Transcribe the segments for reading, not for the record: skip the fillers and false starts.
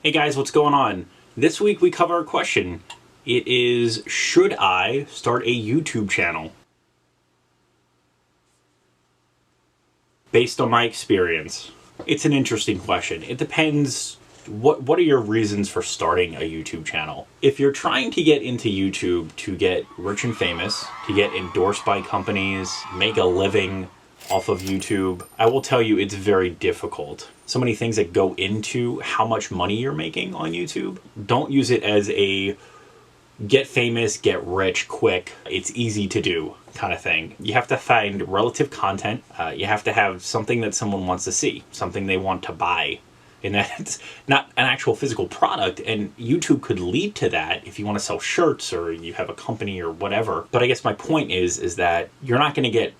Hey guys, what's going on? This week we cover a question. It is, should I start a YouTube channel? Based on my experience, it's an interesting question. It depends, what are your reasons for starting a YouTube channel? If you're trying to get into YouTube to get rich and famous, to get endorsed by companies, make a living off of YouTube, I will tell you it's very difficult. So many things that go into how much money you're making on YouTube. Don't use it as a get famous, get rich quick, it's easy to do kind of thing. You have to find relative content. You have to have something that someone wants to see, something they want to buy. And that's not an actual physical product, and YouTube could lead to that if you want to sell shirts or you have a company or whatever. But I guess my point is that you're not going to get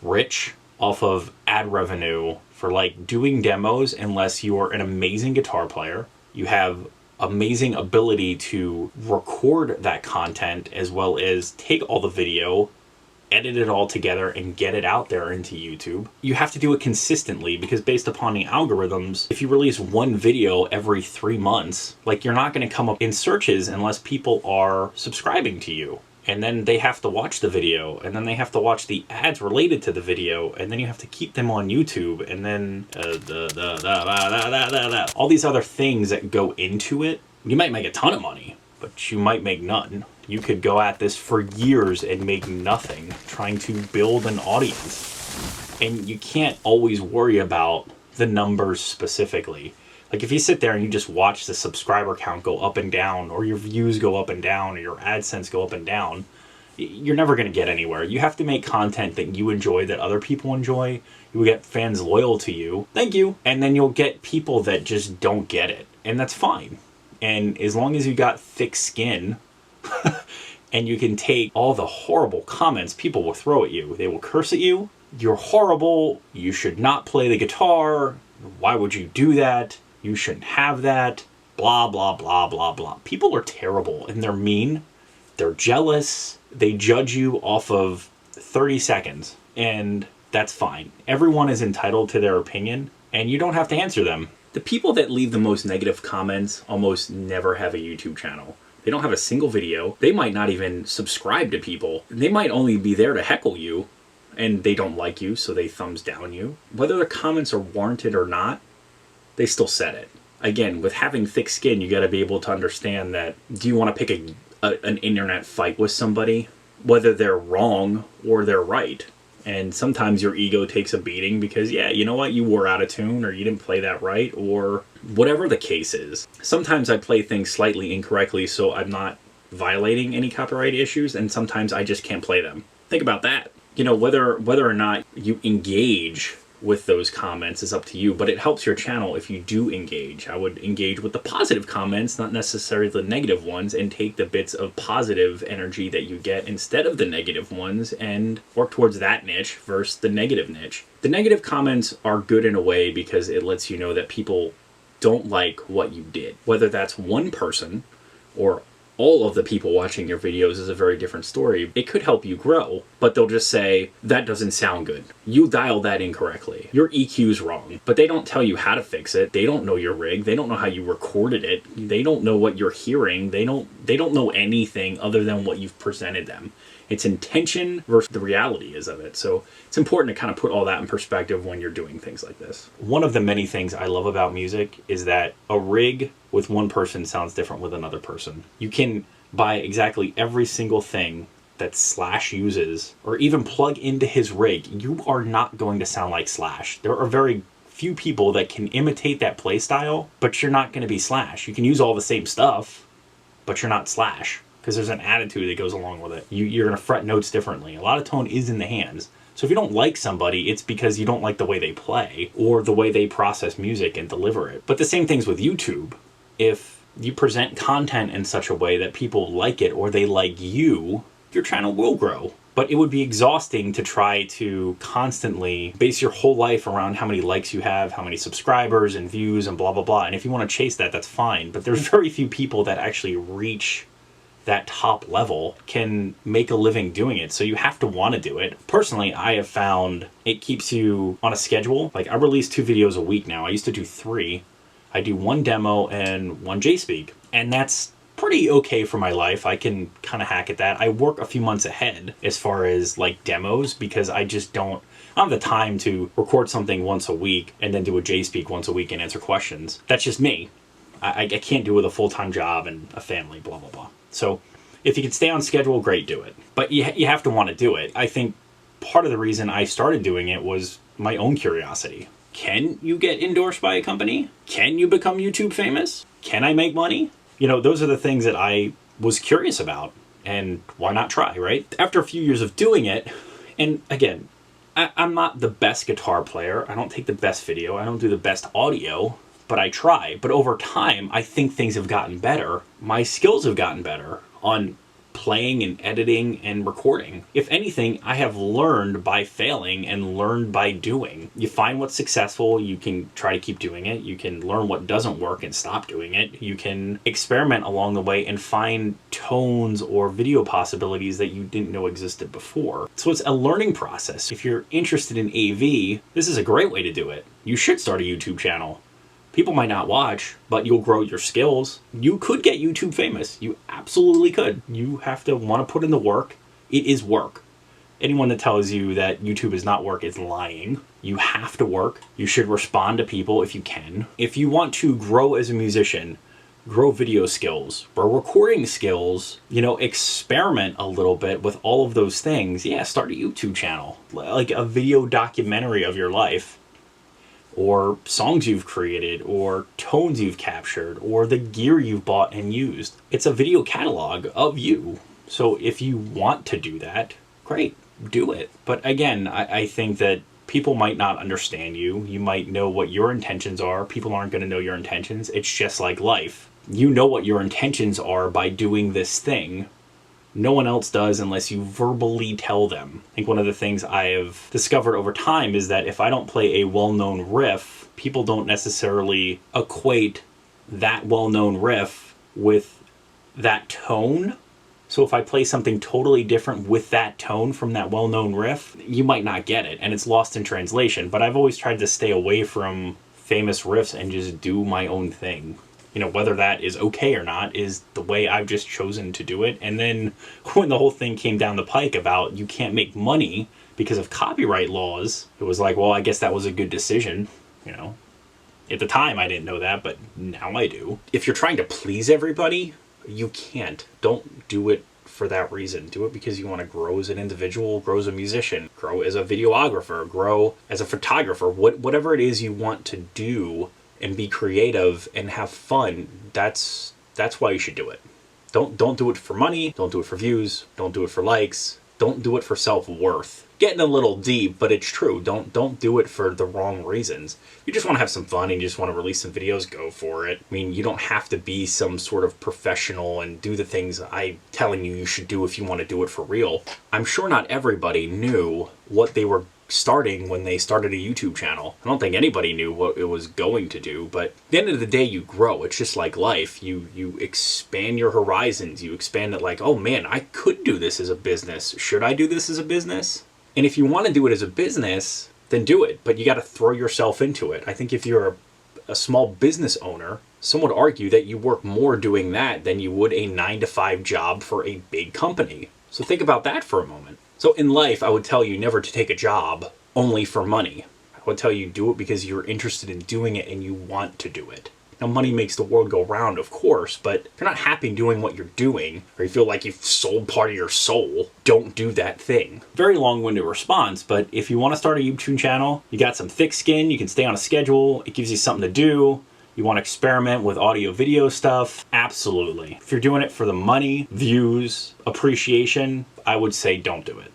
rich off of ad revenue for like doing demos unless you're an amazing guitar player, you have amazing ability to record that content as well as take all the video, edit it all together and get it out there into YouTube. You have to do it consistently because based upon the algorithms, if you release one video every 3 months, like you're not going to come up in searches unless people are subscribing to you. And then they have to watch the video, and then they have to watch the ads related to the video, and then you have to keep them on YouTube, and then all these other things that go into it. You might make a ton of money, but you might make none. You could go at this for years and make nothing, trying to build an audience. And you can't always worry about the numbers specifically. Like if you sit there and you just watch the subscriber count go up and down, or your views go up and down, or your AdSense go up and down, you're never going to get anywhere. You have to make content that you enjoy, that other people enjoy. You will get fans loyal to you. Thank you. And then you'll get people that just don't get it. And that's fine. And as long as you got thick skin and you can take all the horrible comments people will throw at you. They will curse at you. You're horrible. You should not play the guitar. Why would you do that? You shouldn't have that, blah, blah, blah, blah, blah. People are terrible and they're mean. They're jealous. They judge you off of 30 seconds and that's fine. Everyone is entitled to their opinion and you don't have to answer them. The people that leave the most negative comments almost never have a YouTube channel. They don't have a single video. They might not even subscribe to people. They might only be there to heckle you and they don't like you, so they thumbs down you. Whether the comments are warranted or not, they still said it. Again, with having thick skin, you got to be able to understand that, do you want to pick an internet fight with somebody? Whether they're wrong or they're right. And sometimes your ego takes a beating because, yeah, you know what? You were out of tune or you didn't play that right or whatever the case is. Sometimes I play things slightly incorrectly so I'm not violating any copyright issues, and sometimes I just can't play them. Think about that. You know, whether or not you engage with those comments is up to you, but it helps your channel if you do engage. I would engage with the positive comments, not necessarily the negative ones, and take the bits of positive energy that you get instead of the negative ones and work towards that niche versus the negative niche. The negative comments are good in a way because it lets you know that people don't like what you did. Whether that's one person or all of the people watching your videos is a very different story. It could help you grow, but they'll just say, that doesn't sound good. You dialed that incorrectly. Your EQ's wrong. But they don't tell you how to fix it. They don't know your rig. They don't know how you recorded it. They don't know what you're hearing. They don't know anything other than what you've presented them. It's intention versus the reality is of it. So it's important to kind of put all that in perspective when you're doing things like this. One of the many things I love about music is that a rig with one person sounds different with another person. You can buy exactly every single thing that Slash uses or even plug into his rig. You are not going to sound like Slash. There are very few people that can imitate that play style, but you're not going to be Slash. You can use all the same stuff, but you're not Slash. Because there's an attitude that goes along with it. You're going to fret notes differently. A lot of tone is in the hands. So if you don't like somebody, it's because you don't like the way they play or the way they process music and deliver it. But the same thing's with YouTube. If you present content in such a way that people like it or they like you, your channel will grow. But it would be exhausting to try to constantly base your whole life around how many likes you have, how many subscribers and views and blah, blah, blah. And if you want to chase that, that's fine. But there's very few people that actually reach that top level, can make a living doing it. So you have to want to do it. Personally, I have found it keeps you on a schedule. Like I release 2 videos a week now. I used to do 3. I do one demo and one JSpeak, and that's pretty okay for my life. I can kind of hack at that. I work a few months ahead as far as like demos because I don't have the time to record something once a week and then do a JSpeak once a week and answer questions. That's just me. I can't do it with a full-time job and a family, blah, blah, blah. So if you can stay on schedule, great, do it. But you have to want to do it. I think part of the reason I started doing it was my own curiosity. Can you get endorsed by a company? Can you become YouTube famous? Can I make money? You know, those are the things that I was curious about, and why not try, right? After a few years of doing it, and again, I'm not the best guitar player. I don't take the best video. I don't do the best audio, but I try. But over time, I think things have gotten better. My skills have gotten better on playing and editing and recording. If anything, I have learned by failing and learned by doing. You find what's successful, you can try to keep doing it. You can learn what doesn't work and stop doing it. You can experiment along the way and find tones or video possibilities that you didn't know existed before. So it's a learning process. If you're interested in AV, this is a great way to do it. You should start a YouTube channel. People might not watch, but you'll grow your skills. You could get YouTube famous. You absolutely could. You have to want to put in the work. It is work. Anyone that tells you that YouTube is not work is lying. You have to work. You should respond to people if you can. If you want to grow as a musician, grow video skills, grow recording skills, you know, experiment a little bit with all of those things. Yeah, start a YouTube channel, like a video documentary of your life, or songs you've created, or tones you've captured, or the gear you've bought and used. It's a video catalog of you. So if you want to do that, great, do it. But again, I think that people might not understand you. You might know what your intentions are. People aren't going to know your intentions. It's just like life. You know what your intentions are by doing this thing. No one else does unless you verbally tell them. I think one of the things I have discovered over time is that if I don't play a well-known riff, people don't necessarily equate that well-known riff with that tone. So if I play something totally different with that tone from that well-known riff, you might not get it, and it's lost in translation. But I've always tried to stay away from famous riffs and just do my own thing. You know, whether that is okay or not is the way I've just chosen to do it. And then when the whole thing came down the pike about you can't make money because of copyright laws, it was like, well, I guess that was a good decision, you know. At the time, I didn't know that, but now I do. If you're trying to please everybody, you can't. Don't do it for that reason. Do it because you want to grow as an individual, grow as a musician, grow as a videographer, grow as a photographer, whatever it is you want to do and be creative and have fun. That's why you should do it. Don't do it for money, don't do it for views, don't do it for likes, don't do it for self-worth. Getting a little deep, but it's true. Don't do it for the wrong reasons. You just want to have some fun and you just want to release some videos, go for it. I mean, you don't have to be some sort of professional and do the things I'm telling you should do if you want to do it for real. I'm sure not everybody knew what they were starting when they started a YouTube channel. I don't think anybody knew what it was going to do, but at the end of the day, you grow. It's just like life. You expand your horizons. You expand it like, oh man, I could do this as a business. Should I do this as a business? And if you want to do it as a business, then do it, but you got to throw yourself into it. I think if you're a small business owner, some would argue that you work more doing that than you would a 9-to-5 job for a big company. So think about that for a moment. So in life, I would tell you never to take a job only for money. I would tell you do it because you're interested in doing it and you want to do it. Now, money makes the world go round, of course, but if you're not happy doing what you're doing, or you feel like you've sold part of your soul, don't do that thing. Very long-winded response, but if you want to start a YouTube channel, you got some thick skin, you can stay on a schedule, it gives you something to do, you want to experiment with audio video stuff, absolutely. If you're doing it for the money, views, appreciation, I would say don't do it.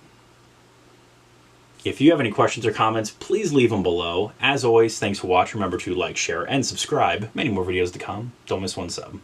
If you have any questions or comments, please leave them below. As always, thanks for watching. Remember to like, share, and subscribe. Many more videos to come. Don't miss one sub.